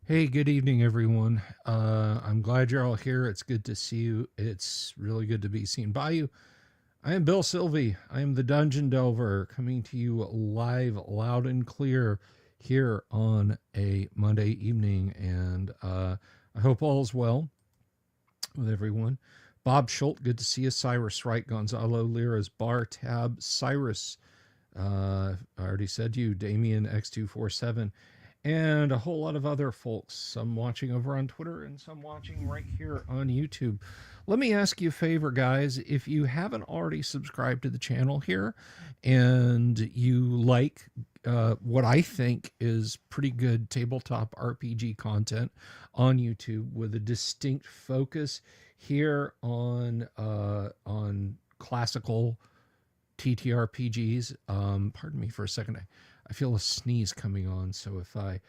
Hey, good evening, everyone. I'm glad you're all here. It's good to see you. It's really good to be seen by you. I am Bill Sylvie. I am the Dungeon Delver coming to you live, loud and clear here on a Monday evening. And I hope all is well with everyone. Bob Schultz, good to see you. Cyrus Wright, Gonzalo Lira's Bar Tab, Cyrus, I already said you, Damien X247, and a whole lot of other folks, some watching over on Twitter and some watching right here on YouTube. Let me ask you a favor, guys. If you haven't already subscribed to the channel here and you like what I think is pretty good tabletop RPG content on YouTube with a distinct focus here on classical TTRPGs. Pardon me for a second. I feel a sneeze coming on, so if I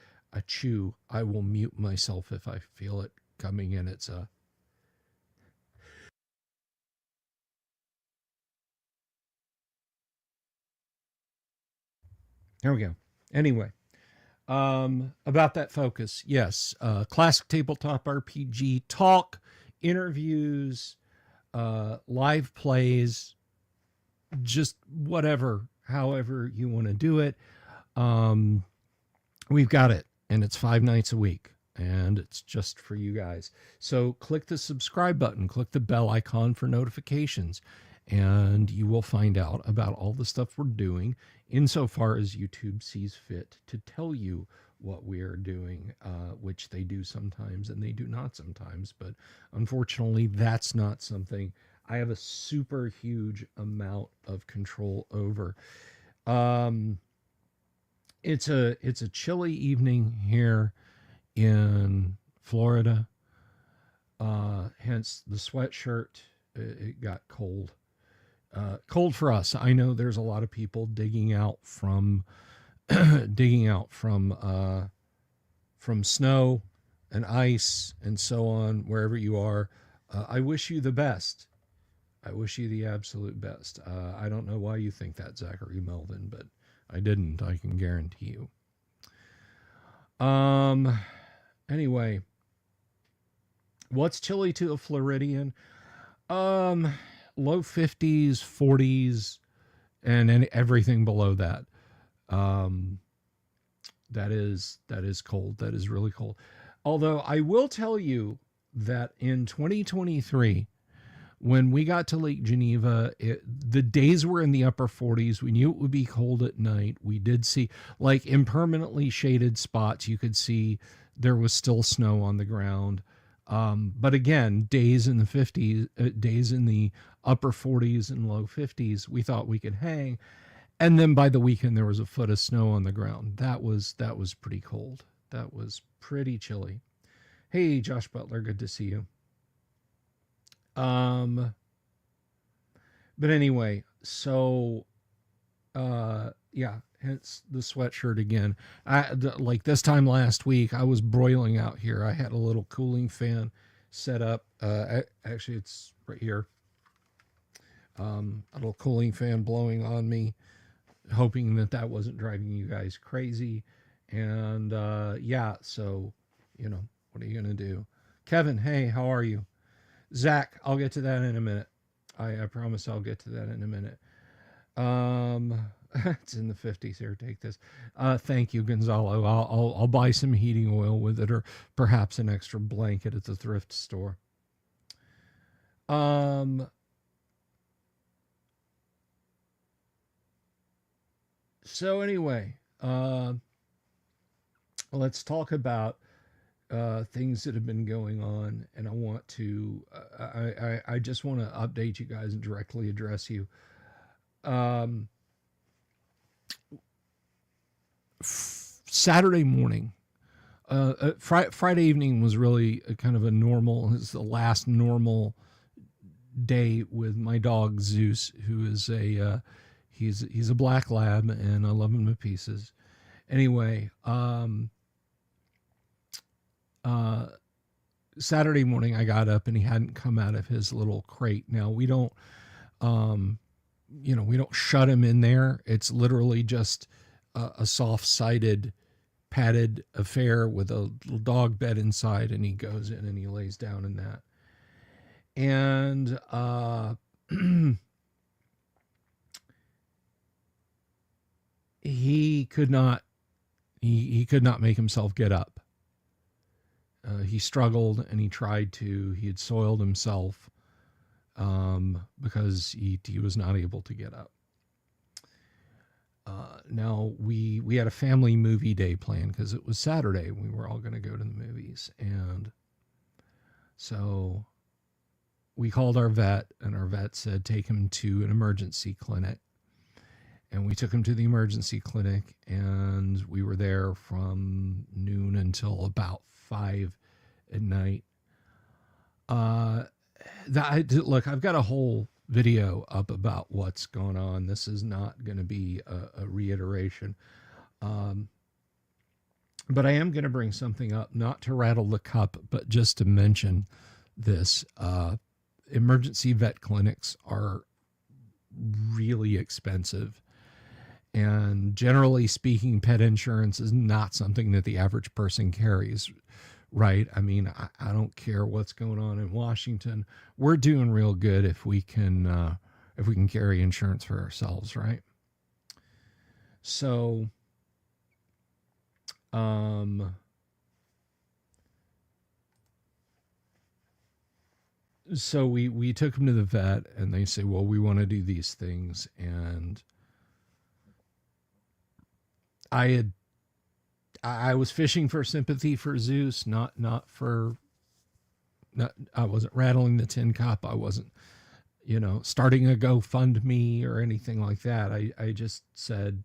chew, I will mute myself if I feel it coming in. It's a There we go. Anyway, about that focus, yes, classic tabletop RPG talk, interviews, live plays, just whatever, however you want to do it. Um, we've got it, and it's 5 nights a week, and it's just for you guys. So click the subscribe button, click the bell icon for notifications, and you will find out about all the stuff we're doing insofar as YouTube sees fit to tell you what we are doing, which they do sometimes and they do not sometimes. But unfortunately, that's not something I have a super huge amount of control over. Um, it's a chilly evening here in Florida. Hence the sweatshirt. It got cold. Cold for us. I know there's a lot of people digging out from digging out from snow and ice and so on wherever you are. I wish you the best. I wish you the absolute best. I don't know why you think that, Zachary Melvin, but I didn't. I can guarantee you. Anyway, what's chilly to a Floridian? Um, Low 50s, 40s, and everything below that. Um, that is cold. That is really cold. Although I will tell you that in 2023, when we got to Lake Geneva, the days were in the upper 40s. We knew it would be cold at night. We did see, like, impermanently shaded spots. You could see there was still snow on the ground. But again, days in the 50s, days in the upper 40s and low 50s, we thought we could hang. And then by the weekend, there was a foot of snow on the ground. That was pretty cold. That was pretty chilly. Hey, Josh Butler, good to see you. Um, but anyway, so yeah, hence the sweatshirt again. Like this time last week, I was broiling out here. I had a little cooling fan set up. Actually, it's right here. A little cooling fan blowing on me, hoping that that wasn't driving you guys crazy. And yeah, so what are you gonna do? Kevin, hey, how are you? Zach, I'll get to that in a minute. I promise I'll get to that in a minute. Um, it's in the 50s here. Take this. Thank you, Gonzalo. I'll buy some heating oil with it, or perhaps an extra blanket at the thrift store. Um, so anyway, let's talk about things that have been going on, and I want to, I just want to update you guys and directly address you. Um, Saturday morning, Friday evening was really a kind of a normal. It's the last normal day with my dog Zeus, who is he's a black lab, and I love him to pieces. Anyway, uh, Saturday morning I got up and he hadn't come out of his little crate. Now um, we don't shut him in there. It's literally just a soft sided padded affair with a little dog bed inside, and he goes in and he lays down in that. And he could not he could not make himself get up. He struggled and he tried to. He had soiled himself because he was not able to get up. Now we had a family movie day planned because it was Saturday. We were all going to go to the movies, and so we called our vet, and our vet said take him to an emergency clinic. And we took him to the emergency clinic, and we were there from noon until about 5 at night. Look, I've got a whole video up about what's going on. This is not going to be a reiteration. But I am going to bring something up, not to rattle the cup, but just to mention this. Emergency vet clinics are really expensive. And generally speaking, pet insurance is not something that the average person carries, right? I mean, I don't care what's going on in Washington. We're doing real good if we can carry insurance for ourselves, right? So, so we took him to the vet, and they say, well, we want to do these things, and I was fishing for sympathy for Zeus, I wasn't rattling the tin cup. I wasn't, starting a GoFundMe or anything like that. I just said,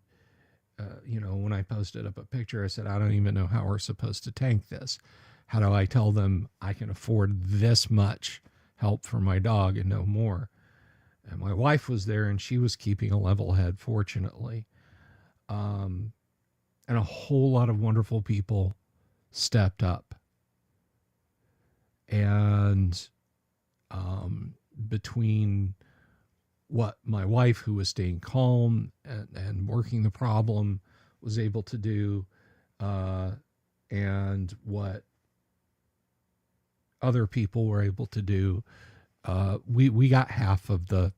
when I posted up a picture, I said, I don't even know how we're supposed to tank this. How do I tell them I can afford this much help for my dog and no more? And my wife was there, and she was keeping a level head, fortunately. And a whole lot of wonderful people stepped up. And between what my wife, who was staying calm and working the problem, was able to do, and what other people were able to do, we got half of the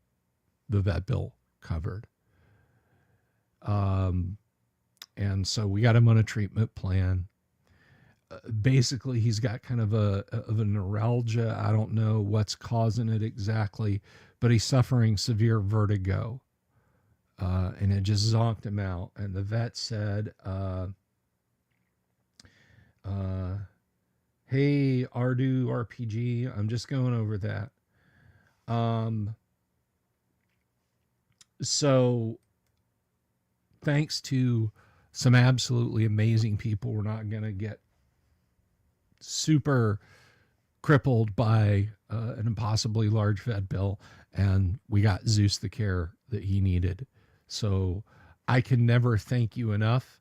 vet bill covered. And so we got him on a treatment plan. Basically, he's got kind of a neuralgia. I don't know what's causing it exactly, but he's suffering severe vertigo. And it just zonked him out. And the vet said, hey, Ardu RPG, I'm just going over that. So thanks to some absolutely amazing people, we're not going to get super crippled by an impossibly large vet bill, and we got Zeus the care that he needed. So I can never thank you enough.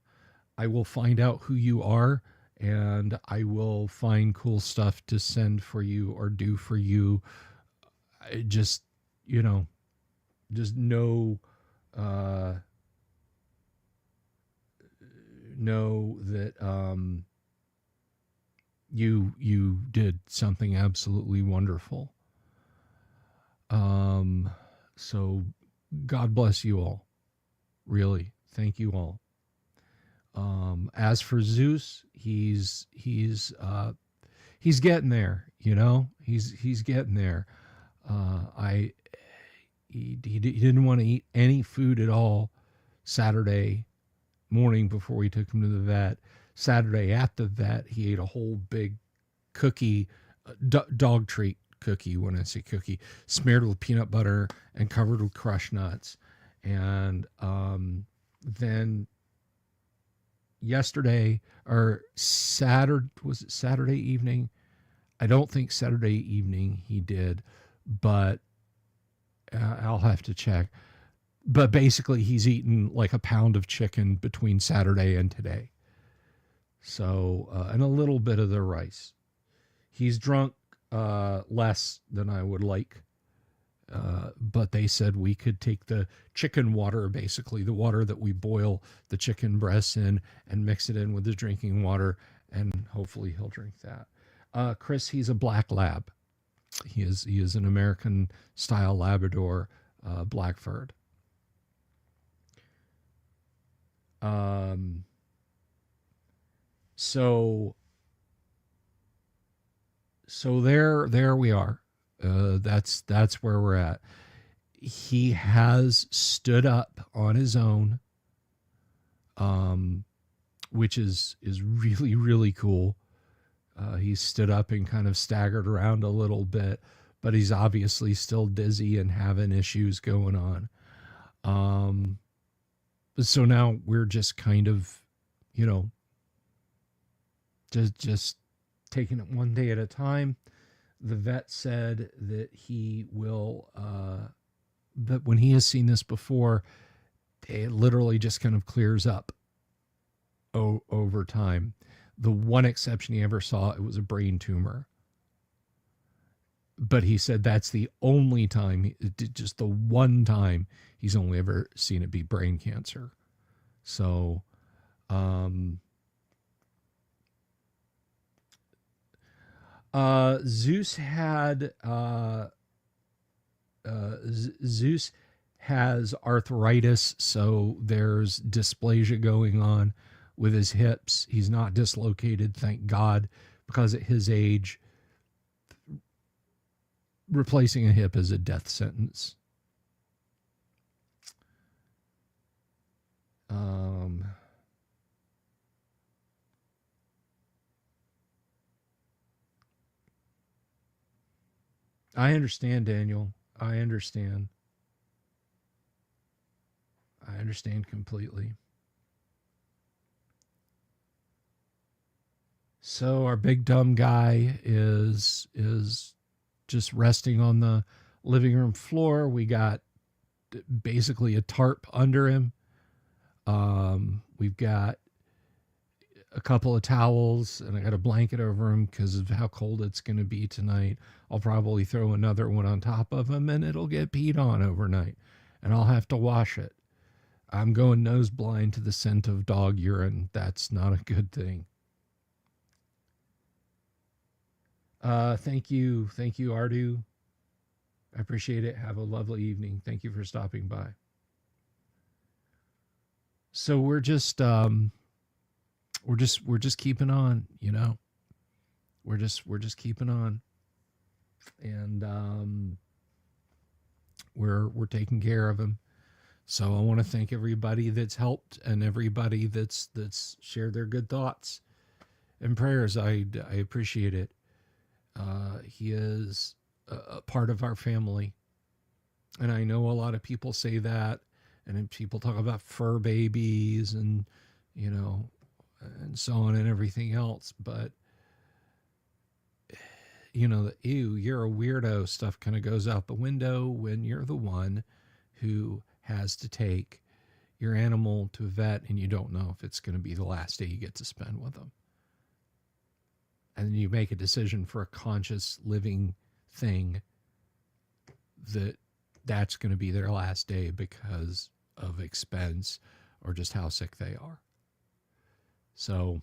I will find out who you are, and I will find cool stuff to send for you or do for you. Just know that you did something absolutely wonderful. So God bless you all. Really, thank you all. As for Zeus, he's getting there. He's getting there. He didn't want to eat any food at all Saturday morning before we took him to the vet. Saturday at the vet, he ate a whole big cookie, dog treat cookie. When I say cookie, smeared with peanut butter and covered with crushed nuts. And then yesterday, or Saturday, was it Saturday evening? I don't think Saturday evening he did, but I'll have to check. But basically, he's eaten like a pound of chicken between Saturday and today. So, and a little bit of the rice. He's drunk less than I would like. But they said we could take the chicken water, basically the water that we boil the chicken breasts in, and mix it in with the drinking water, and hopefully he'll drink that. Chris, he's a black lab. He is an American style Labrador, black furred. Um, so there we are. That's where we're at. He has stood up on his own, which is really really cool. He stood up and kind of staggered around a little bit, but he's obviously still dizzy and having issues going on. So now we're just kind of, you know, just taking it one day at a time. The vet said that he will, that when he has seen this before, it literally just kind of clears up over time. The one exception he ever saw, it was a brain tumor. But he said that's the only time, just the one time he's only ever seen it be brain cancer. So, Zeus had, Zeus has arthritis, so there's dysplasia going on with his hips. He's not dislocated, thank God, because at his age, replacing a hip is a death sentence. I understand, Daniel. I understand. I understand completely. So our big dumb guy is just resting on the living room floor. We got basically a tarp under him. We've got a couple of towels, and I got a blanket over him because of how cold it's going to be tonight. I'll probably throw another one on top of him, and it'll get peed on overnight, and I'll have to wash it. I'm going nose blind to the scent of dog urine. That's not a good thing. Thank you, Ardu. I appreciate it. Have a lovely evening. Thank you for stopping by. So we're just keeping on, you know. We're just keeping on, and we're taking care of him. So I want to thank everybody that's helped and everybody that's shared their good thoughts and prayers. I appreciate it. He is a part of our family, and I know a lot of people say that, and then people talk about fur babies and, you know, and so on and everything else, but you know, the ew, you're a weirdo stuff kind of goes out the window when you're the one who has to take your animal to a vet and you don't know if it's going to be the last day you get to spend with them. And then you make a decision for a conscious living thing that's going to be their last day because of expense or just how sick they are. So,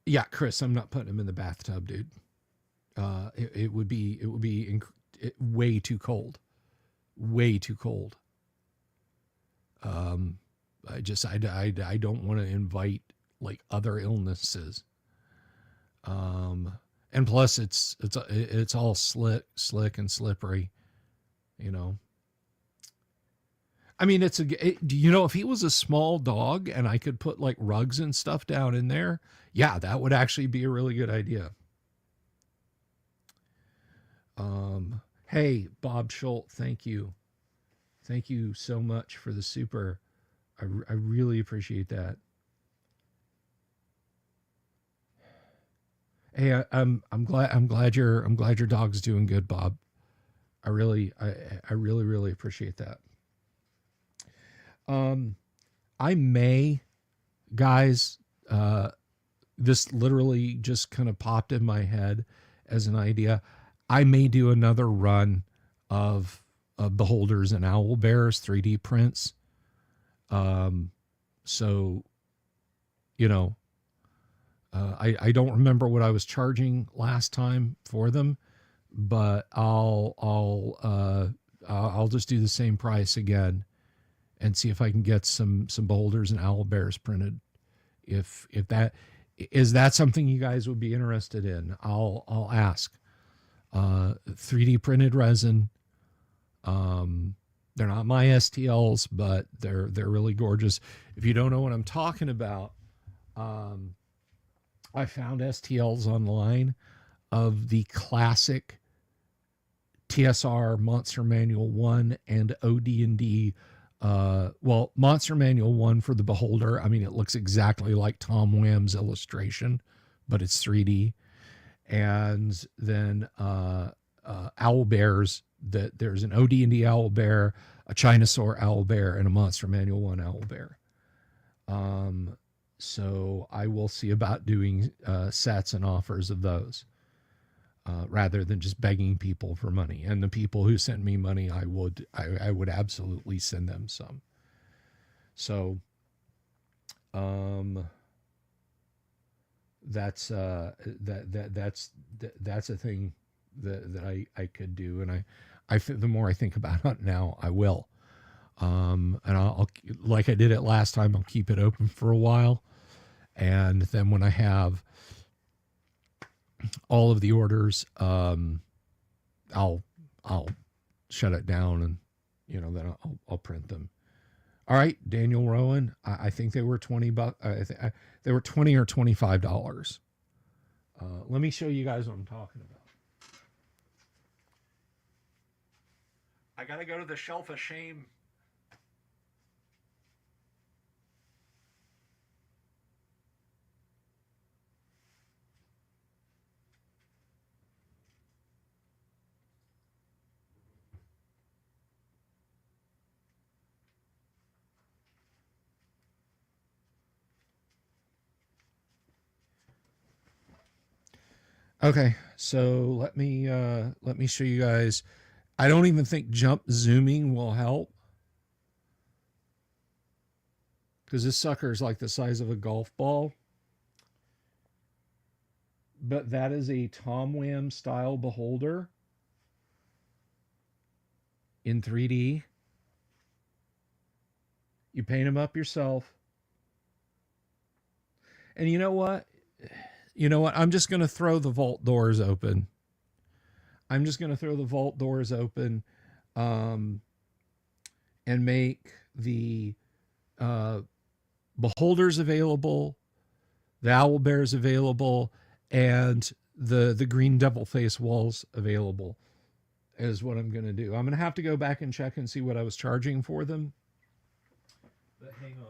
yeah, Chris, I'm not putting him in the bathtub, dude. It would be way too cold, way too cold. I don't want to invite like other illnesses. And plus it's all slick and slippery, you know. I mean, you know, if he was a small dog and I could put like rugs and stuff down in there, yeah, that would actually be a really good idea. Hey, Bob Schultz, thank you. Thank you so much for the super. I really appreciate that. Hey, I'm glad your dog's doing good, Bob. I really appreciate that. I may, guys, this literally just kind of popped in my head as an idea. I may do another run of beholders and owl bears 3D prints. So, you know, I don't remember what I was charging last time for them, but I'll just do the same price again and see if I can get some beholders and owl bears printed. If that is that something you guys would be interested in, I'll ask. 3D printed resin. They're not my STLs, but they're really gorgeous. If you don't know what I'm talking about, I found STLs online of the classic TSR Monster Manual 1 and OD&D. Well, Monster Manual 1 for the Beholder. I mean, it looks exactly like Tom Wham's illustration, but it's 3D. And then owl bears. That there's an OD&D owl bear, a Chinasaur owl bear, and a Monster Manual 1 owl bear. So I will see about doing sets and offers of those rather than just begging people for money. And the people who sent me money, I would absolutely send them some. So that's a thing that I could do, and the more I think about it now, I will. And I'll like I did it last time, I'll keep it open for a while, and then when I have all of the orders, I'll shut it down, and then I'll print them. All right, Daniel Rowan, I think they were $20. They were $20 or $25. Let me show you guys what I'm talking about. I gotta go to the shelf of shame. Okay, so let me show you guys. I don't even think jump zooming will help, because this sucker is like the size of a golf ball. But that is a Tom Wham style beholder in 3D. You paint them up yourself. And you know what? I'm just going to throw the vault doors open. And make the beholders available, the owl bears available, and the green devil face walls available is what I'm going to do. I'm going to have to go back and check and see what I was charging for them. But hang on.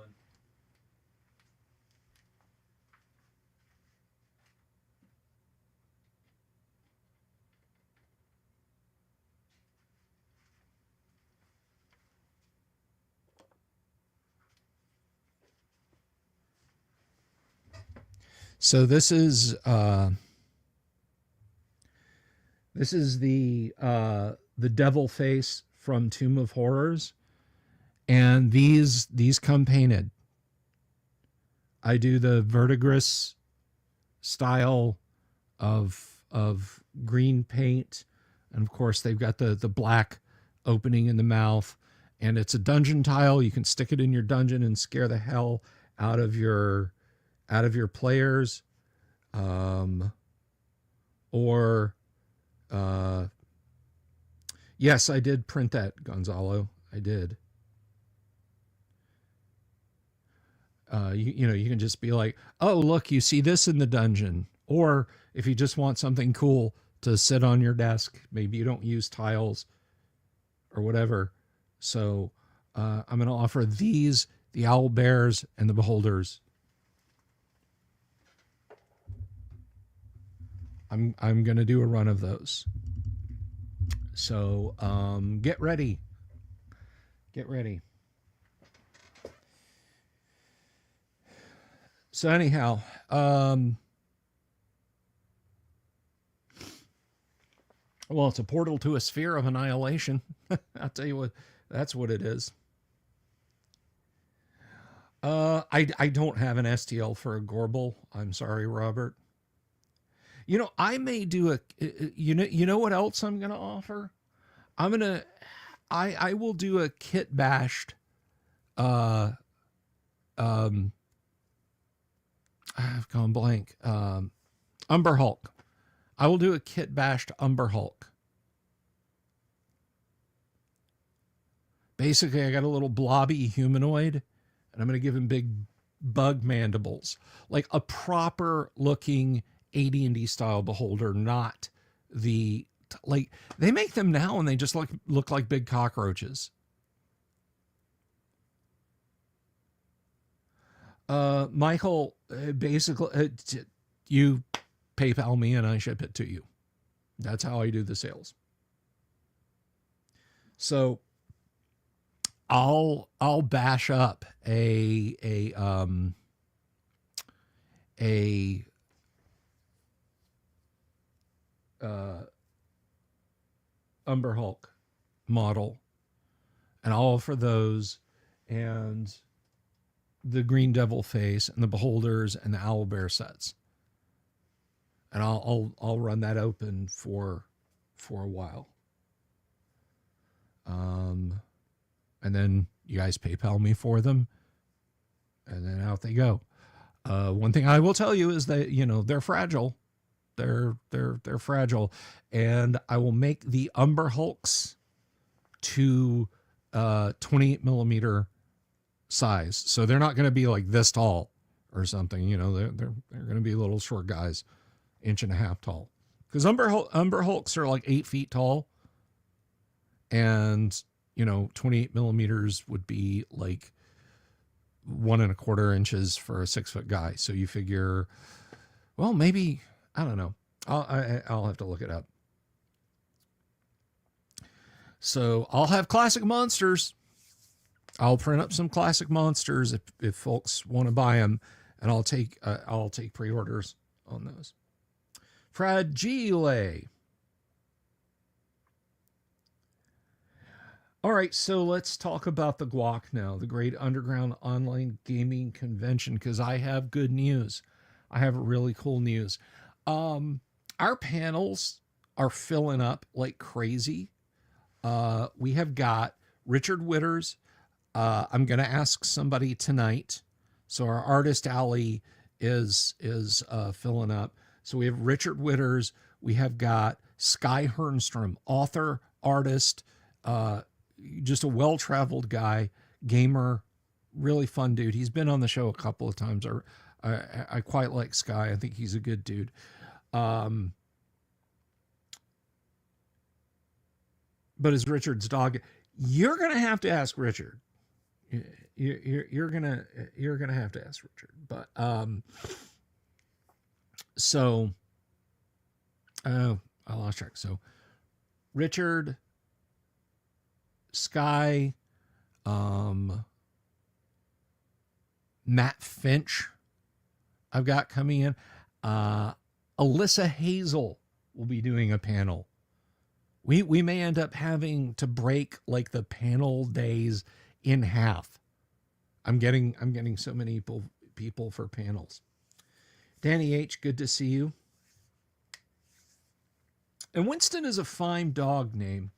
So this is the devil face from Tomb of Horrors, and these come painted. I do the verdigris style of green paint, and of course they've got the black opening in the mouth, and it's a dungeon tile. You can stick it in your dungeon and scare the hell out of your players, or yes, I did print that, Gonzalo. I did. You can just be like, oh, look, you see this in the dungeon. Or if you just want something cool to sit on your desk, maybe you don't use tiles or whatever. So I'm going to offer these, the owl bears and the beholders. I'm going to do a run of those. So get ready. Get ready. So anyhow, Well, it's a portal to a sphere of annihilation. I'll tell you what, that's what it is. I don't have an STL for a Gorbel. I'm sorry, Robert. I may do a. You know what else I'm gonna offer? I will do a kit bashed. Uh, um, I've gone blank. Umber Hulk. I will do a kit bashed Umber Hulk. Basically, I got a little blobby humanoid, and I'm going to give him big bug mandibles, like a proper looking AD&D style beholder, not the like they make them now and they just look like big cockroaches. Michael, basically, you PayPal me and I ship it to you. That's how I do the sales. So I'll bash up a Umber Hulk model, and I'll offer those and the Green Devil face and the Beholders and the Owlbear sets, and I'll run that open for a while. And then you guys PayPal me for them, and then out they go. One thing I will tell you is that they're fragile. They're fragile, and I will make the Umber Hulks to 28 millimeter size, so they're not going to be like this tall or something. They're going to be little short guys, 1.5 inches tall, because Umber Hulks are like 8 feet tall, and 28 millimeters would be like 1.25 inches for a 6 foot guy. So you figure, well, maybe, I don't know. I'll have to look it up. So I'll have classic monsters. I'll print up some classic monsters if folks want to buy them, and I'll take pre-orders on those. Fragile. All right, so let's talk about the Guac now, the Great Underground Online Gaming Convention, because I have good news. I have really cool news. Our panels are filling up like crazy. We have got Richard Witters. I'm going to ask somebody tonight. So our artist alley is filling up. So we have Richard Witters. We have got Sky Hernstrom, author, artist, just a well-traveled guy, gamer, really fun dude. He's been on the show a couple of times. I quite like Sky. I think he's a good dude. But as Richard's dog, you're gonna have to ask Richard. You're gonna have to ask Richard. But so I lost track. So Richard, Sky, Matt Finch, I've got coming in. Alyssa Hazel will be doing a panel. We may end up having to break like the panel days in half. I'm getting so many people for panels. Danny H, good to see you. And Winston is a fine dog name.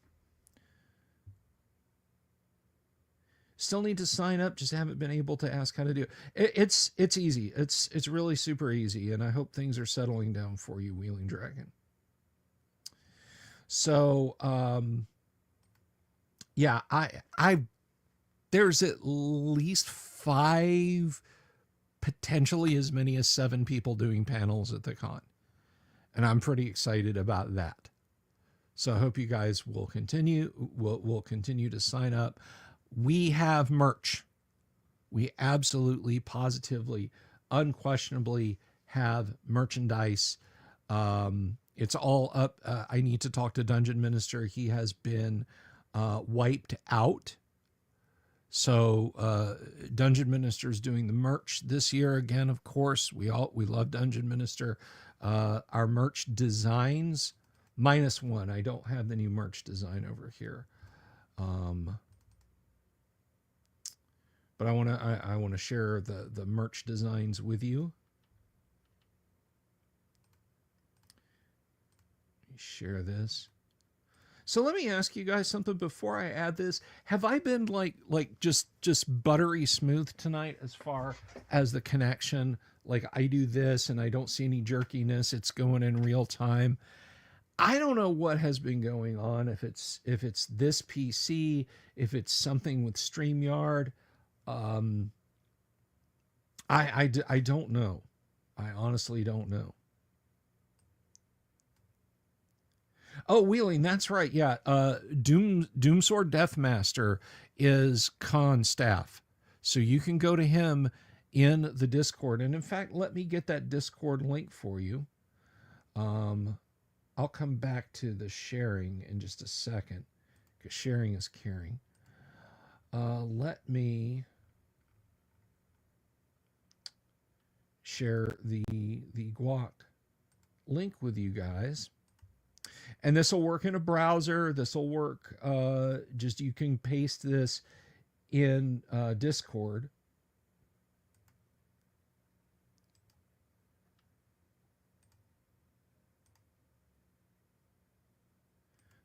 Still need to sign up, just haven't been able to ask how to do it. It's easy. It's really super easy, and I hope things are settling down for you, Wheeling Dragon. So yeah, I there's at least 5, potentially as many as 7 people doing panels at the con, and I'm pretty excited about that. So I hope you guys will continue to sign up. We have merch. We absolutely, positively, unquestionably have merchandise. It's all up. I need to talk to Dungeon Minister. He has been wiped out. So Dungeon Minister is doing the merch this year again. Of course, we love Dungeon Minister. Our merch designs -1. I don't have the new merch design over here, but I want to share the merch designs with you. Share this. So let me ask you guys something before I add this. Have I been like just buttery smooth tonight as far as the connection? Like I do this and I don't see any jerkiness. It's going in real time. I don't know what has been going on. If it's this PC, if it's something with StreamYard, I don't know. I honestly don't know. Oh, Wheeling, that's right. Yeah. Doomsword Deathmaster is con staff. So you can go to him in the Discord. And in fact, let me get that Discord link for you. I'll come back to the sharing in just a second because sharing is caring. Let me share the Guac link with you guys. And this will work in a browser. This will work. Just you can paste this in Discord.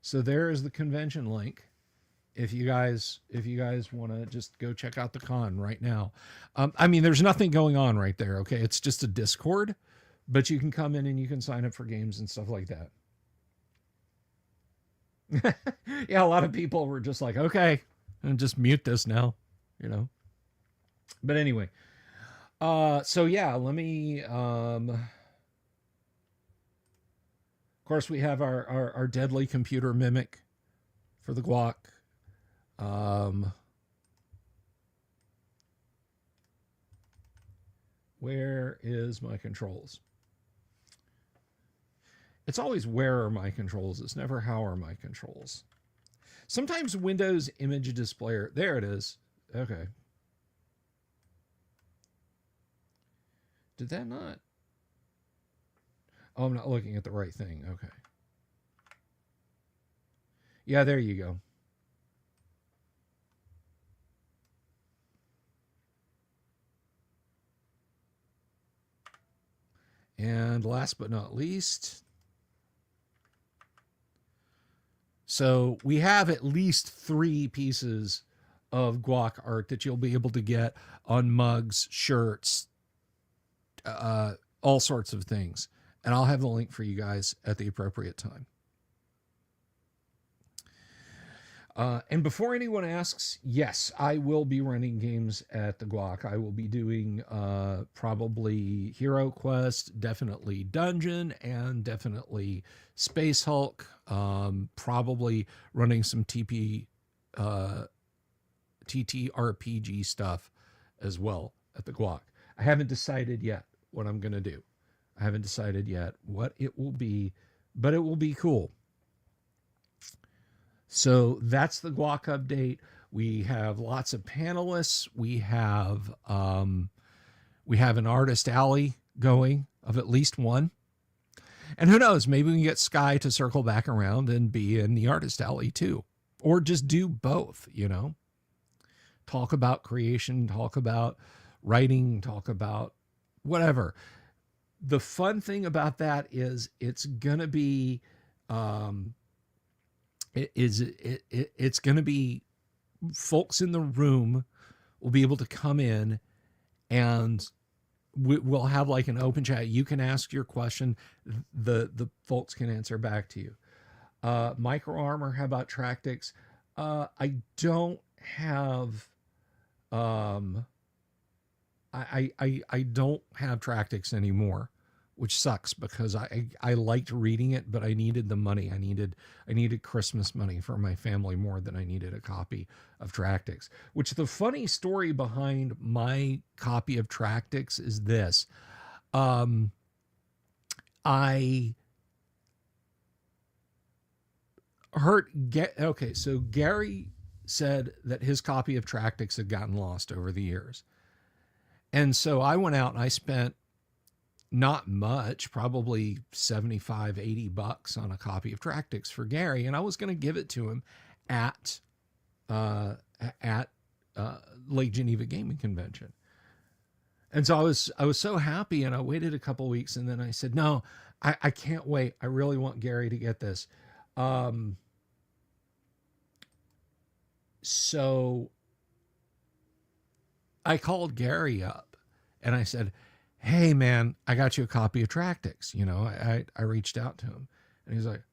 So there is the convention link. If you guys want to just go check out the con right now. I mean, there's nothing going on right there. Okay, it's just a Discord, but you can come in and you can sign up for games and stuff like that. Yeah, a lot of people were just like, okay, and just mute this now, you know. But anyway, so yeah, let me. Of course, we have our deadly computer mimic for the Guac. Where is my controls? It's always where are my controls. It's never how are my controls. Sometimes Windows image displayer. There it is. Okay. Did that not? Oh, I'm not looking at the right thing. Okay. Yeah, there you go. And last but not least, so we have at least 3 pieces of Guac art that you'll be able to get on mugs, shirts, all sorts of things. And I'll have the link for you guys at the appropriate time. And before anyone asks, yes, I will be running games at the Guac. I will be doing probably Hero Quest, definitely Dungeon, and definitely Space Hulk. Probably running some TTRPG stuff as well at the Guac. I haven't decided yet what I'm going to do. I haven't decided yet what it will be, but it will be cool. So that's the Guac update. We have lots of panelists. We have an artist alley going of at least one. And who knows, maybe we can get Sky to circle back around and be in the artist alley too. Or just do both, you know. Talk about creation, talk about writing, talk about whatever. The fun thing about that is it's going to be it's going to be folks in the room will be able to come in and we'll have like an open chat. You can ask your question. The folks can answer back to you. Micro Armor, how about Tractics? I don't have I don't have Tractics anymore, which sucks because I liked reading it, but I needed the money. I needed Christmas money for my family more than I needed a copy of Tractics. Which the funny story behind my copy of Tractics is this. I heard so Gary said that his copy of Tractix had gotten lost over the years. And so I went out and I spent not much, probably 75, 80 bucks on a copy of Tractix for Gary. And I was going to give it to him at, uh, at, Lake Geneva Gaming Convention. And so I was so happy, and I waited a couple weeks, and then I said, no, I can't wait. I really want Gary to get this. So I called Gary up and I said, hey man, I got you a copy of Tractix. You know, I reached out to him and he's like,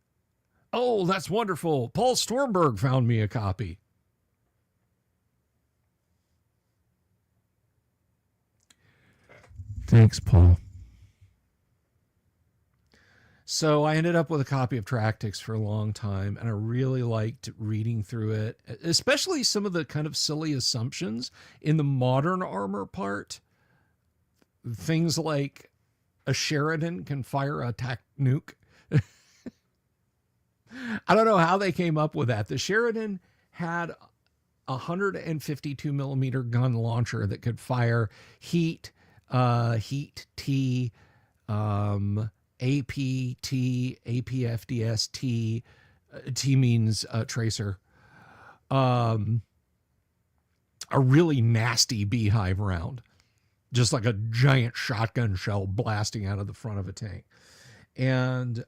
oh, that's wonderful. Paul Stormberg found me a copy. Thanks, Paul. So I ended up with a copy of Tractix for a long time, and I really liked reading through it, especially some of the kind of silly assumptions in the modern armor part. Things like a Sheridan can fire a tac nuke. I don't know how they came up with that. The Sheridan had a 152 millimeter gun launcher that could fire heat, heat T, APT, APFDS T. T means tracer. A really nasty beehive round, just like a giant shotgun shell blasting out of the front of a tank. And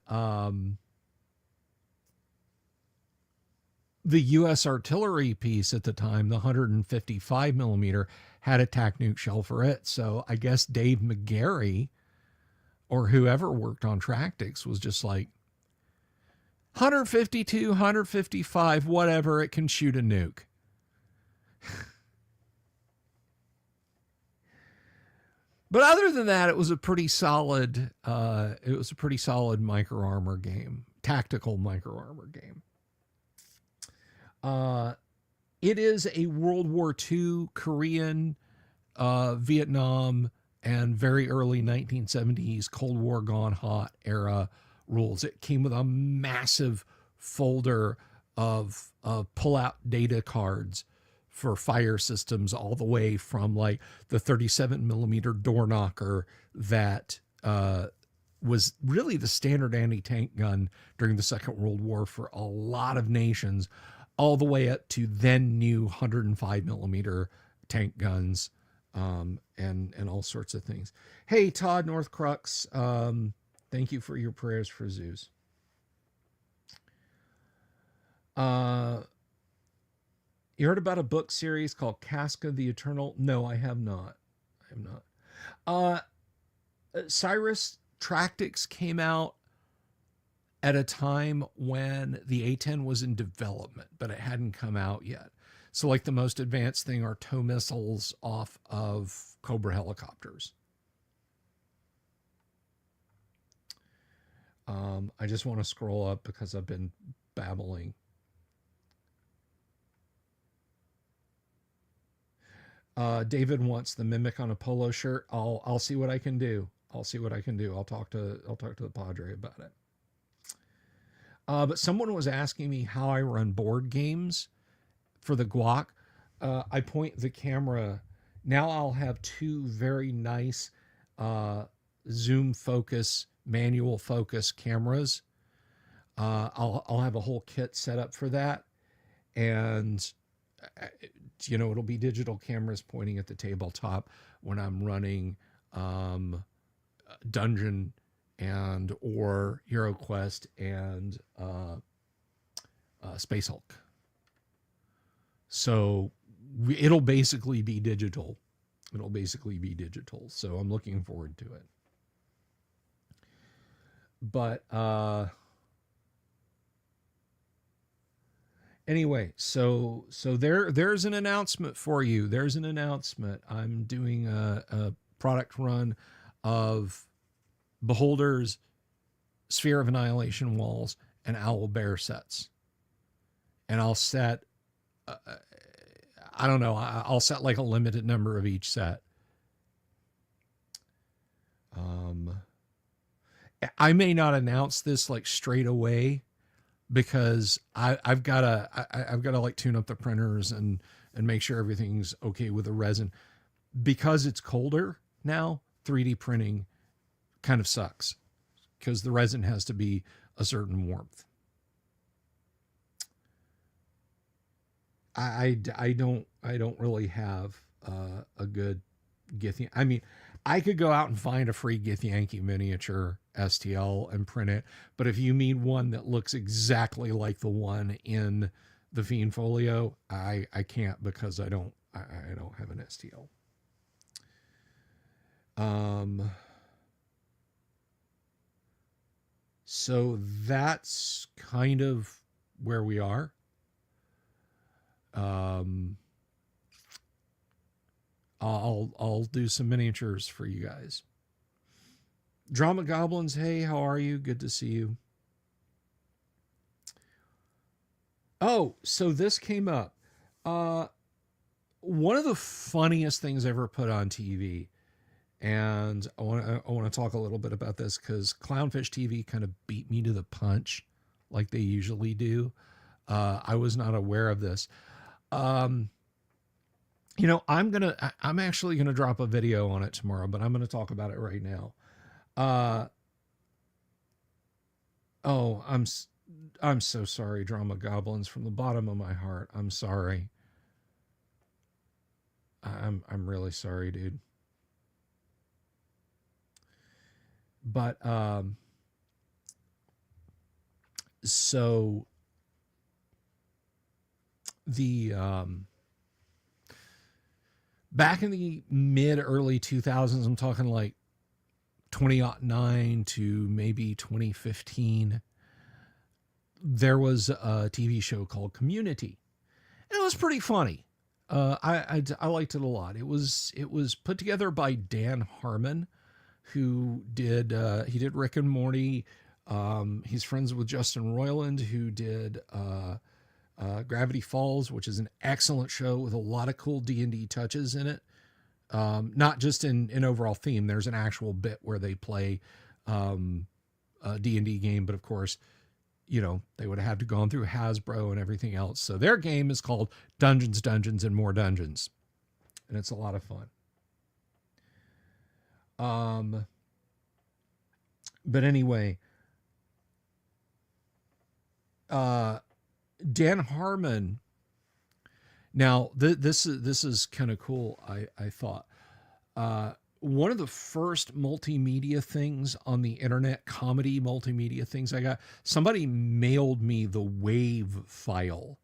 the U.S. artillery piece at the time, the 155 millimeter, had a tac nuke shell for it. So I guess Dave McGarry or whoever worked on Tractix was just like, 152, 155, whatever, it can shoot a nuke. But other than that, it was a pretty solid micro armor game, tactical micro armor game. It is a World War II, Korean, Vietnam, and very early 1970s Cold War gone hot era rules. It came with a massive folder of pull-out data cards for fire systems, all the way from like the 37 millimeter door knocker that was really the standard anti-tank gun during the Second World War for a lot of nations, all the way up to then new 105 millimeter tank guns, and all sorts of things. Hey, Todd North Crux, thank you for your prayers for Zeus. You heard about a book series called Casca the Eternal? No, I have not. I have not. Cyrus, Tractix came out at a time when the A-10 was in development, but it hadn't come out yet. So like the most advanced thing are tow missiles off of Cobra helicopters. I just want to scroll up because I've been babbling. David wants the Mimic on a polo shirt. I'll see what I can do. I'll see what I can do. I'll talk to the Padre about it. But someone was asking me how I run board games for the guac. I point the camera. Now I'll have two very nice zoom focus, manual focus cameras. I'll have a whole kit set up for that, and it'll be digital cameras pointing at the tabletop when I'm running Dungeon and or HeroQuest and Space Hulk. So it'll basically be digital. So I'm looking forward to it. But anyway, so there's an announcement for you. There's an announcement. I'm doing a product run of Beholder's Sphere of Annihilation walls and Owl Bear sets. And I'll set, I don't know, I'll set like a limited number of each set. I may not announce this like straight away because I've got to like tune up the printers and make sure everything's okay with the resin. Because it's colder now, 3D printing kind of sucks because the resin has to be a certain warmth. I don't really have a good Githyanki. I mean, I could go out and find a free Githyanki miniature STL and print it, but if you mean one that looks exactly like the one in the Fiend Folio, I can't because I don't have an STL. So that's kind of where we are. I'll do some miniatures for you guys. Drama Goblins, hey, how are you? Good to see you. Oh, so this came up. One of the funniest things ever put on TV, and I want to talk a little bit about this because Clownfish TV kind of beat me to the punch like they usually do. I was not aware of this. You know, I'm actually gonna drop a video on it tomorrow, but I'm gonna talk about it right now. Oh, I'm so sorry, Drama Goblins, from the bottom of my heart. I'm sorry. I'm really sorry, dude. But so the back in the mid early 2000s, I'm talking like 2009 to maybe 2015, there was a TV show called Community, and it was pretty funny. I liked it a lot. It was put together by Dan Harmon, who did he did Rick and Morty. He's friends with Justin Roiland, who did Gravity Falls, which is an excellent show with a lot of cool D&D touches in it. Not just in overall theme. There's an actual bit where they play a D&D game, but of course, you know, they would have had to gone through Hasbro and everything else. So their game is called Dungeons, Dungeons, and More Dungeons. And it's a lot of fun. But anyway, Dan Harmon. Now, this is kind of cool. I thought one of the first multimedia things on the internet, comedy multimedia things I got, somebody mailed me the wave file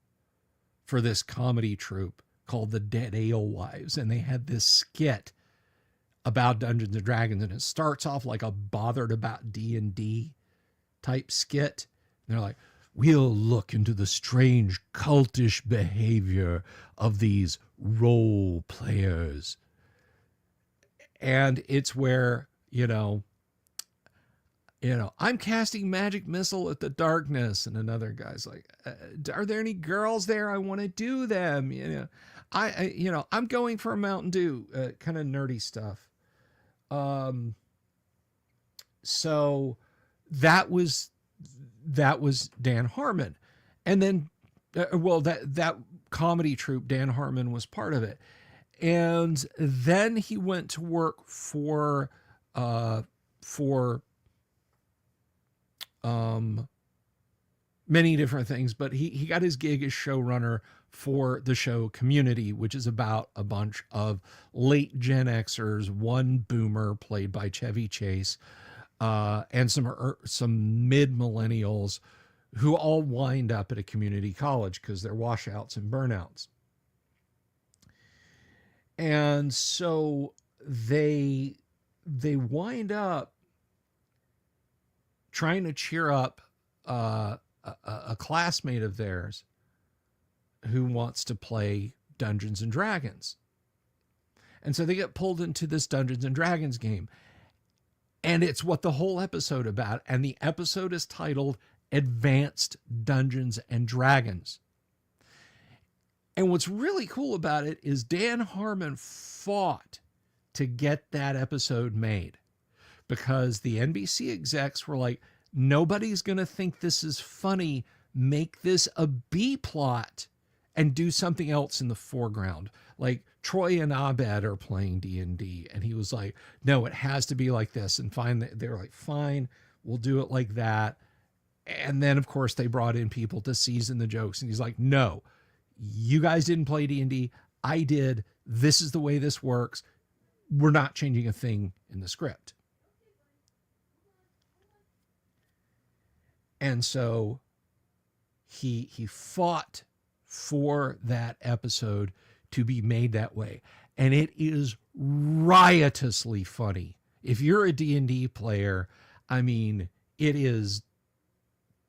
for this comedy troupe called the Dead Alewives, and they had this skit about Dungeons and Dragons, and it starts off like a bothered about D&D type skit. And they're like, we'll look into the strange cultish behavior of these role players. And it's where, you know, I'm casting magic missile at the darkness. And another guy's like, are there any girls there? I want to do them. I'm going for a Mountain Dew, kind of nerdy stuff. So that was Dan Harmon. And then, that comedy troupe, Dan Harmon was part of it. And then he went to work for many different things, but he got his gig as showrunner for the show Community, which is about a bunch of late Gen Xers, one boomer played by Chevy Chase, and some mid-millennials who all wind up at a community college because they're washouts and burnouts. And so they wind up trying to cheer up a classmate of theirs who wants to play Dungeons and Dragons. And so they get pulled into this Dungeons and Dragons game. And it's what the whole episode about. And the episode is titled Advanced Dungeons and Dragons. And what's really cool about it is Dan Harmon fought to get that episode made because the NBC execs were like, nobody's going to think this is funny make this a B plot and do something else in the foreground. Like Troy and Abed are playing D&D, and he was like, no, it has to be like this. And fine, they were like, fine, we'll do it like that. And then, of course, they brought in people to season the jokes. And he's like, no, you guys didn't play D&D. I did. This is the way this works. We're not changing a thing in the script. And so he fought for that episode to be made that way. And it is riotously funny. If you're a D&D player, I mean, it is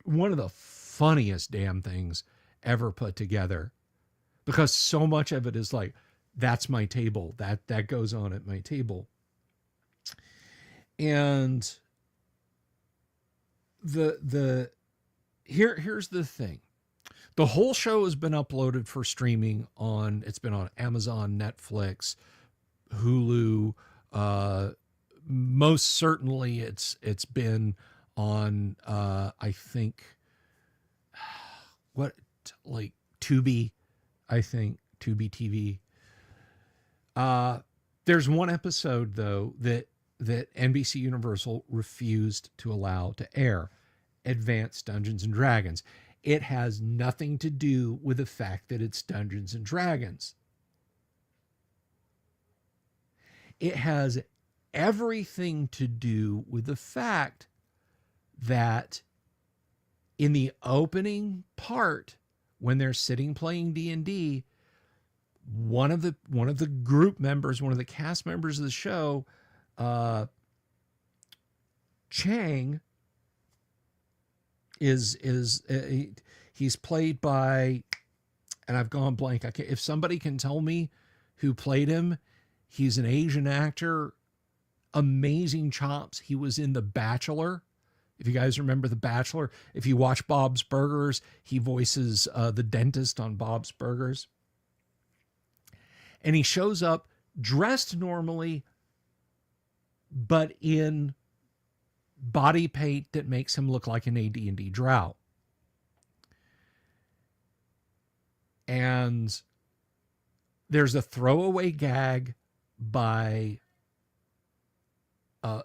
one of the funniest damn things ever put together, because so much of it is like, that's my table, that goes on at my table. And here's the thing. The whole show has been uploaded for streaming it's been on Amazon, Netflix, Hulu. Most certainly it's been on, I think, like Tubi, I think, Tubi TV. There's one episode though that NBC Universal refused to allow to air, Advanced Dungeons and Dragons. It has nothing to do with the fact that it's Dungeons and Dragons. It has everything to do with the fact that in the opening part, when they're sitting playing D&D, one of the group members, one of the cast members of the show, Chang, he's played by, and I've gone blank. If somebody can tell me who played him, he's an Asian actor, amazing chops. He was in The Bachelor. If you guys remember The Bachelor, if you watch Bob's Burgers, he voices the dentist on Bob's Burgers. And he shows up dressed normally, but in body paint that makes him look like an AD&D drow. And there's a throwaway gag by a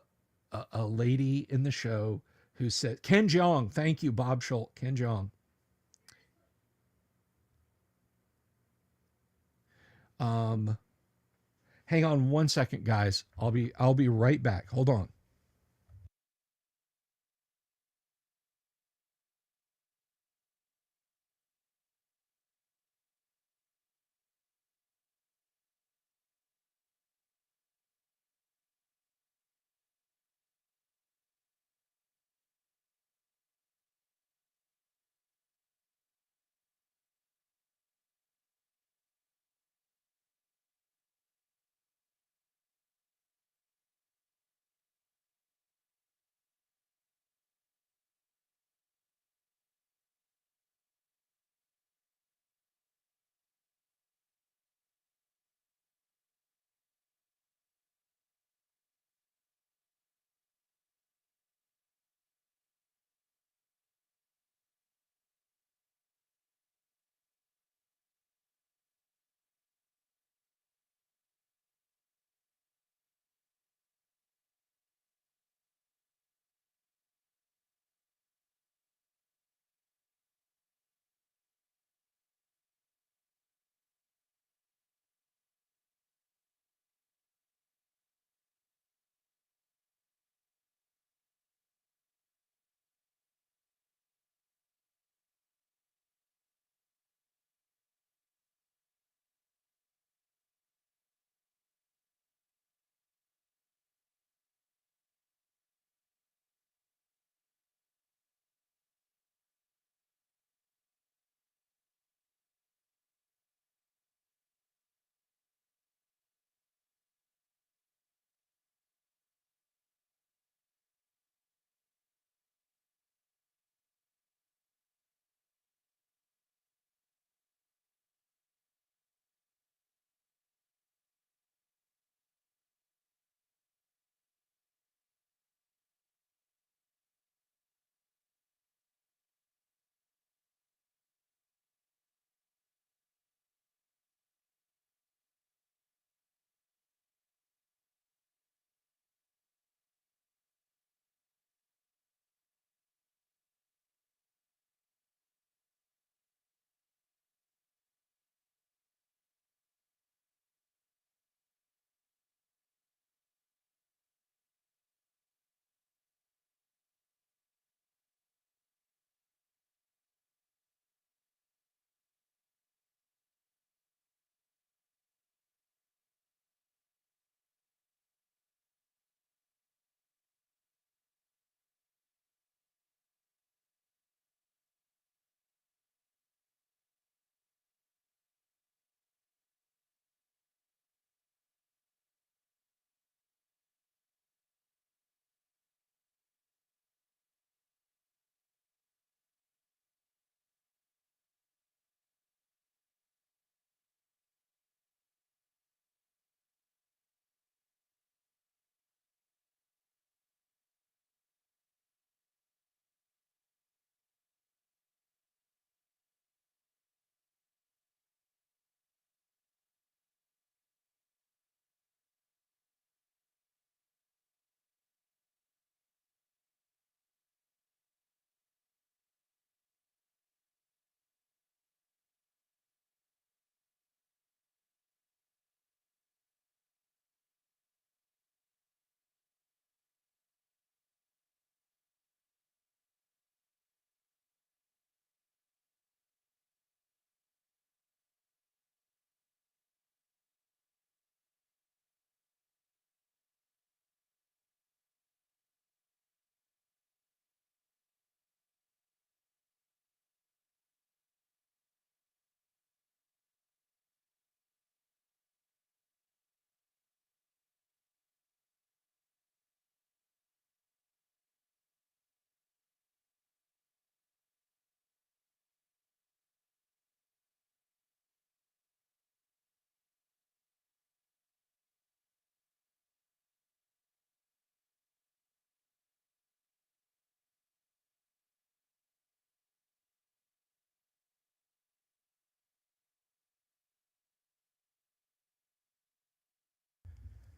lady in the show who said, Ken Jeong, thank you, Bob Schultz, Ken Jeong. Hang on one second, guys. I'll be right back. Hold on.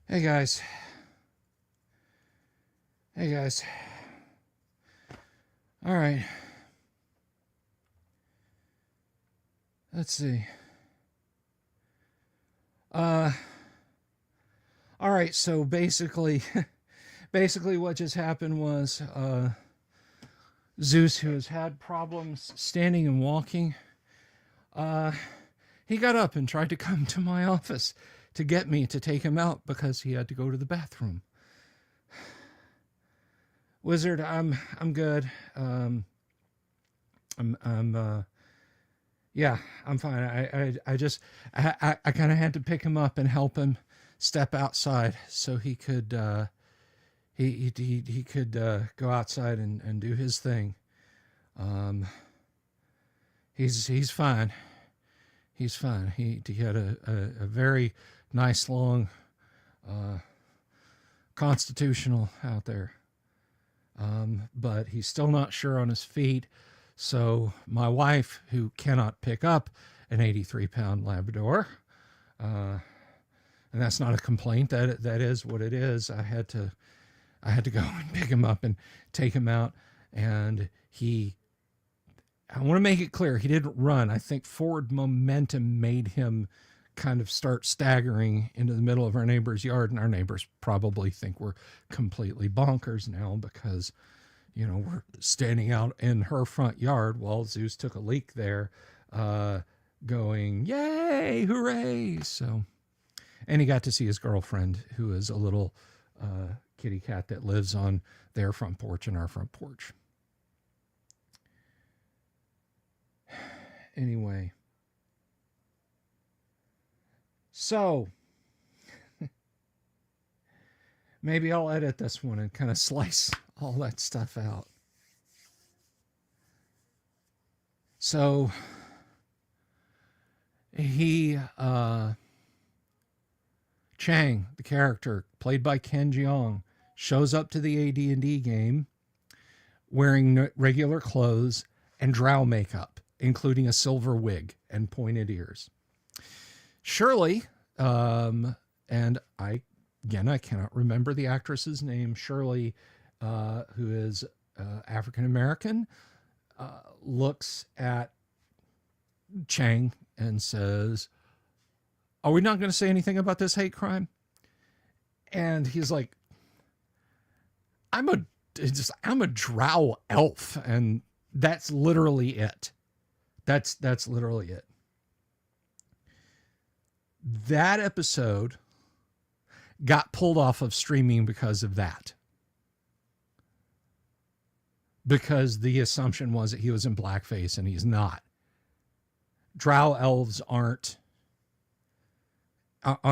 Hey guys. Hey guys. All right. Let's see. All right, so basically basically what just happened was Zeus, who has had problems standing and walking, he got up and tried to come to my office to get me to take him out because he had to go to the bathroom. Wizard, I'm good. Yeah, I'm fine. I just I kind of had to pick him up and help him step outside so he could he could go outside and do his thing. He's fine. He's fine. He had a very nice long constitutional out there. But he's still not sure on his feet. So my wife, who cannot pick up an 83-pound Labrador, and that's not a complaint. That is what it is. I had to go and pick him up and take him out, and I want to make it clear, he didn't run. I think forward momentum made him kind of start staggering into the middle of our neighbor's yard, and our neighbors probably think we're completely bonkers now because, you know, we're standing out in her front yard while Zeus took a leak there, going, yay, hooray. So, and he got to see his girlfriend, who is a little kitty cat that lives on their front porch and our front porch. Anyway, so maybe I'll edit this one and kind of slice all that stuff out. So he, Chang, the character played by Ken Jeong, shows up to the AD&D game wearing regular clothes and drow makeup, including a silver wig and pointed ears. Shirley, and I cannot remember the actress's name. Shirley, who is African American, looks at Chang and says, "Are we not going to say anything about this hate crime?" And he's like, I'm a drow elf, and that's literally it. That's literally it. That episode got pulled off of streaming because of that. Because the assumption was that he was in blackface, and he's not. Drow elves aren't of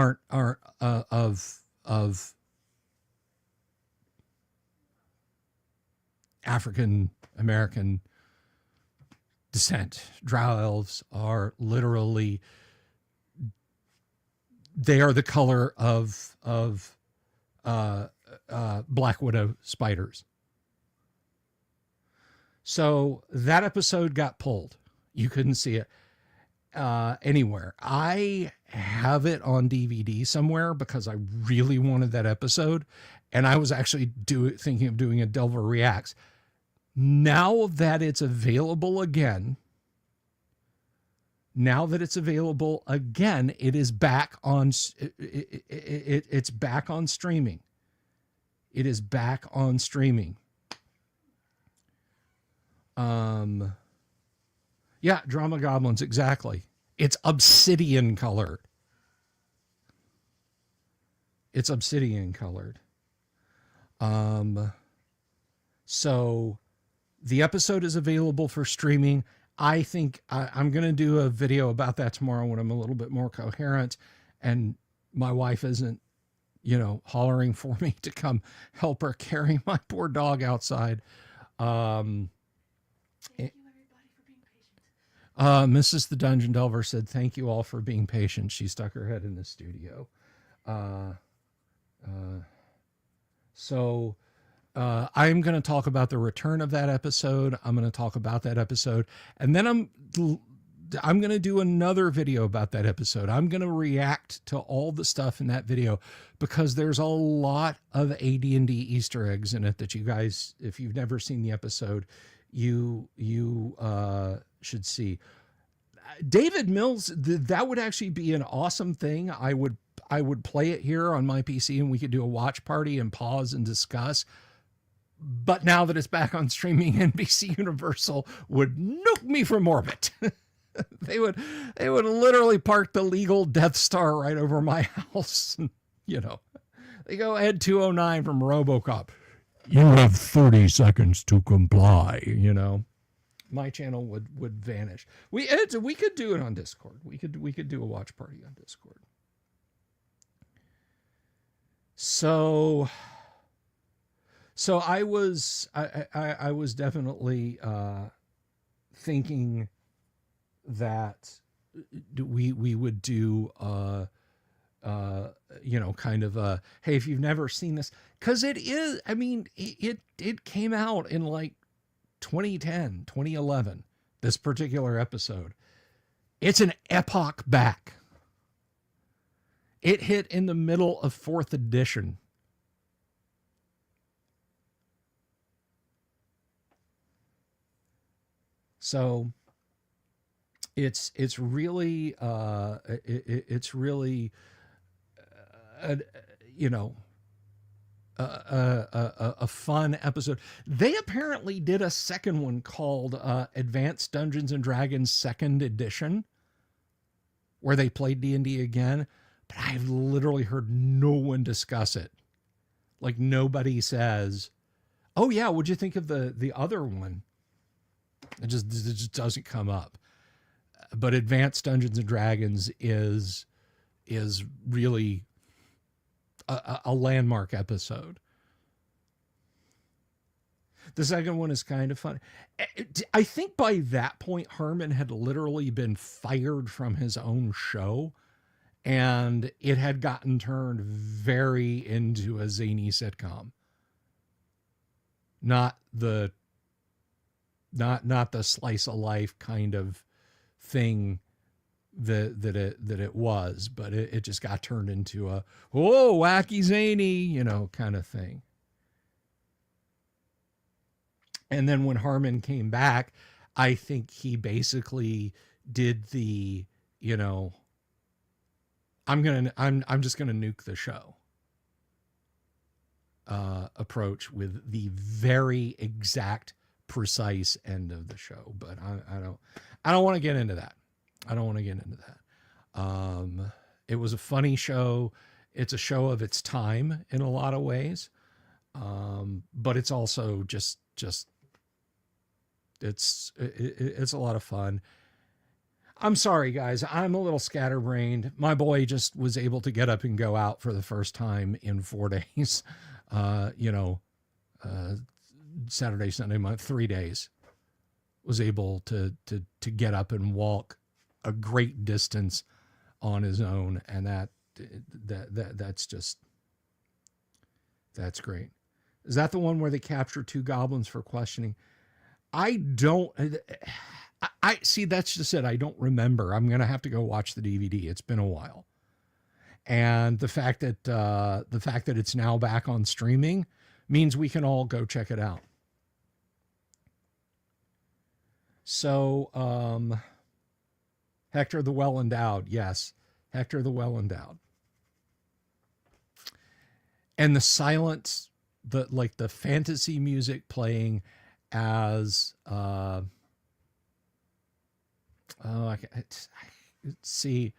African American descent. Drow elves are literally, they are the color of Black Widow spiders. So that episode got pulled. You couldn't see it anywhere. I have it on DVD somewhere because I really wanted that episode, and I was actually thinking of doing a Delver Reacts. Now that it's available again, it is back on. It's back on streaming. It is back on streaming. Yeah, Drama Goblins, exactly. It's obsidian colored. It's obsidian colored. So the episode is available for streaming. I think I'm going to do a video about that tomorrow when I'm a little bit more coherent and my wife isn't, hollering for me to come help her carry my poor dog outside. Thank you, everybody, for being patient. Mrs. the Dungeon Delver said, "Thank you all for being patient." She stuck her head in the studio. So I'm going to talk about the return of that episode. I'm going to talk about that episode. And then I'm going to do another video about that episode. I'm going to react to all the stuff in that video because there's a lot of AD&D Easter eggs in it that you guys, if you've never seen the episode, you should see. David Mills, that would actually be an awesome thing. I would play it here on my PC and we could do a watch party and pause and discuss. But now that it's back on streaming, NBC Universal would nuke me from orbit. They would literally park the legal Death Star right over my house. And, you know, they go Ed 209 from RoboCop. You have 30 seconds to comply. You know, my channel would vanish. We could do it on Discord. We could do a watch party on Discord. So I was definitely thinking that we would do you know, kind of a, hey, if you've never seen this, because it is, I mean, it came out in like 2010, 2011, this particular episode. It's an epoch back. It hit in the middle of 4th edition. So it's really you know, a fun episode. They apparently did a second one called Advanced Dungeons and Dragons 2nd Edition, where they played D&D again, but I've literally heard no one discuss it. Like nobody says, "Oh yeah, what'd you think of the other one?" It just doesn't come up. But Advanced Dungeons and Dragons is really a landmark episode. The second one is kind of fun. I think by that point, Harmon had literally been fired from his own show, and it had gotten turned very into a zany sitcom. Not the slice of life kind of thing that it was, but it just got turned into a, whoa, wacky zany, you know, kind of thing. And then when Harmon came back, I think he basically did the, you know, I'm just gonna nuke the show approach with the very exact precise end of the show. But I don't want to get into that. It was a funny show. It's a show of its time in a lot of ways. But it's also just it's a lot of fun. I'm sorry, guys. I'm a little scatterbrained. My boy just was able to get up and go out for the first time in 4 days. You know, Saturday, Sunday, Monday, 3 days, was able to get up and walk a great distance on his own. And that's great. Is that the one where they capture 2 goblins for questioning? I see, that's just it. I don't remember. I'm going to have to go watch the DVD. It's been a while. And the fact that it's now back on streaming means we can all go check it out. So, Hector the Well Endowed. Yes. Hector the Well Endowed. And the silence, the fantasy music playing as, see,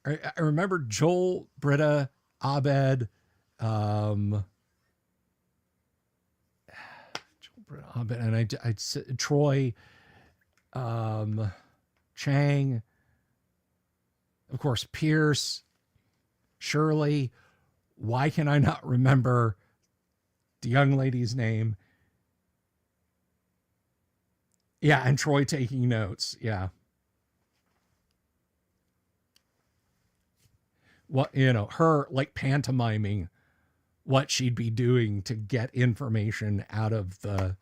I remember Joel, Britta, Abed, Joel, Britta, Abed, and I'd Troy, Chang, of course, Pierce, Shirley. Why can I not remember the young lady's name? Yeah, and Troy taking notes. Yeah. What, you know, her like pantomiming what she'd be doing to get information out of the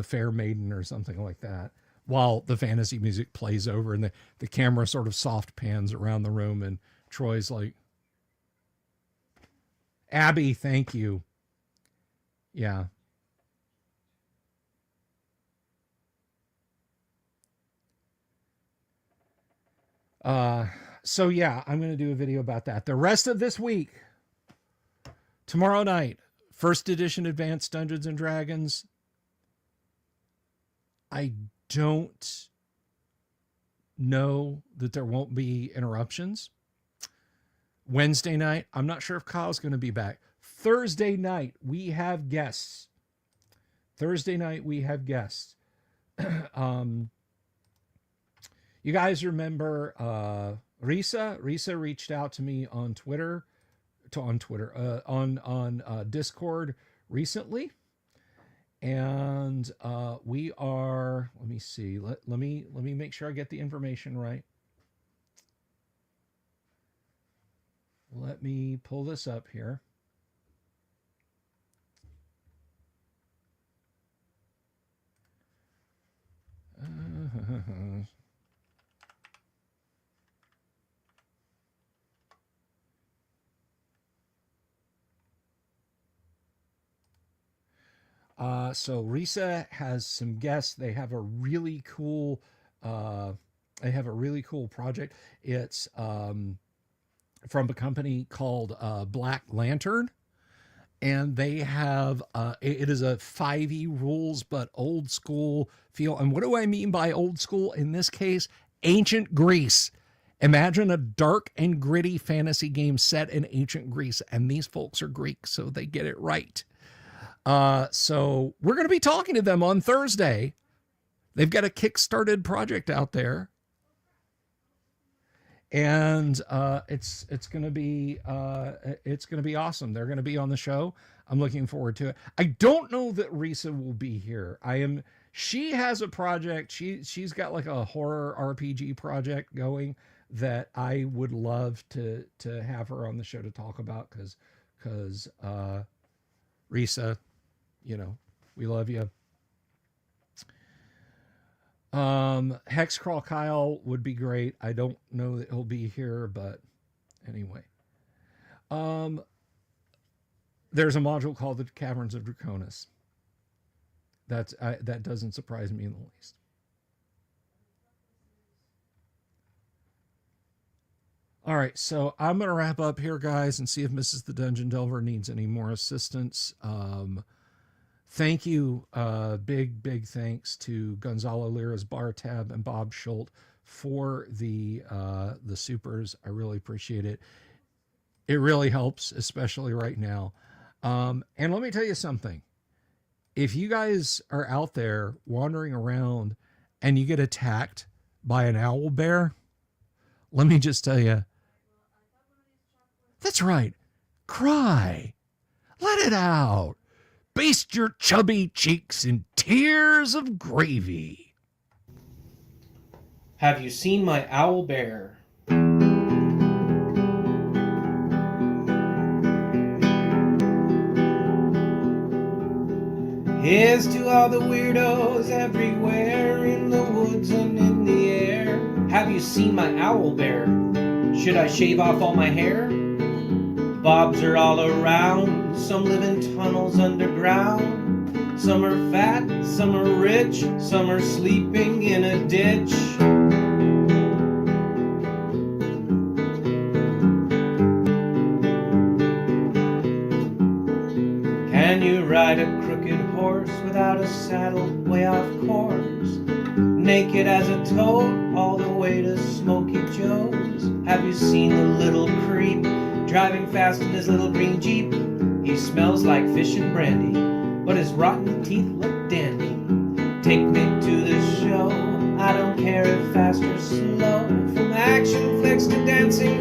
fair maiden or something like that. while the fantasy music plays over and the camera sort of soft pans around the room and Troy's like, Abby, thank you. Yeah. So yeah, I'm going to do a video about that. The rest of this week, tomorrow night, first edition Advanced Dungeons and Dragons. I don't know that there won't be interruptions. Wednesday night, I'm not sure if Kyle's going to be back. Thursday night, we have guests. You guys remember Risa? Risa reached out to me on Twitter, on Discord recently, and we are. Let me see. Let me make sure I get the information right. Let me pull this up here. So Risa has some guests. They have a really cool project. It's from a company called Black Lantern, and they have it is a 5e rules but old school feel. And what do I mean by old school? In this case, ancient Greece. Imagine a dark and gritty fantasy game set in ancient Greece, and these folks are Greek, so they get it right. So we're going to be talking to them on Thursday. They've got a kickstarted project out there, and it's going to be awesome. They're going to be on the show. I'm looking forward to it. I don't know that Risa will be here. She has a project. She's got like a horror RPG project going that I would love to have her on the show to talk about, because Risa, we love you. Hexcrawl Kyle would be great. I don't know that he'll be here, but anyway. There's a module called the Caverns of Draconis. That doesn't surprise me in the least. All right, so I'm going to wrap up here, guys, and see if Mrs. the Dungeon Delver needs any more assistance. Thank you. Big thanks to Gonzalo Lira's Bar Tab and Bob Schultz for the supers. I really appreciate it. It really helps, especially right now. And let me tell you something. If you guys are out there wandering around and you get attacked by an owl bear, let me just tell you, that's right. Cry. Let it out. Baste your chubby cheeks in tears of gravy. Have you seen my owl bear? Here's to all the weirdos everywhere in the woods and in the air. Have you seen my owl bear? Should I shave off all my hair? Bobs are all around, some live in tunnels underground. Some are fat, some are rich, some are sleeping in a ditch. Can you ride a crooked horse without a saddle, way off course? Naked as a toad, all the way to Smoky Joe's. Have you seen the little creep driving fast in his little green Jeep? He smells like fish and brandy, but his rotten teeth look dandy. Take me to the show, I don't care if fast or slow. From action flicks to dancing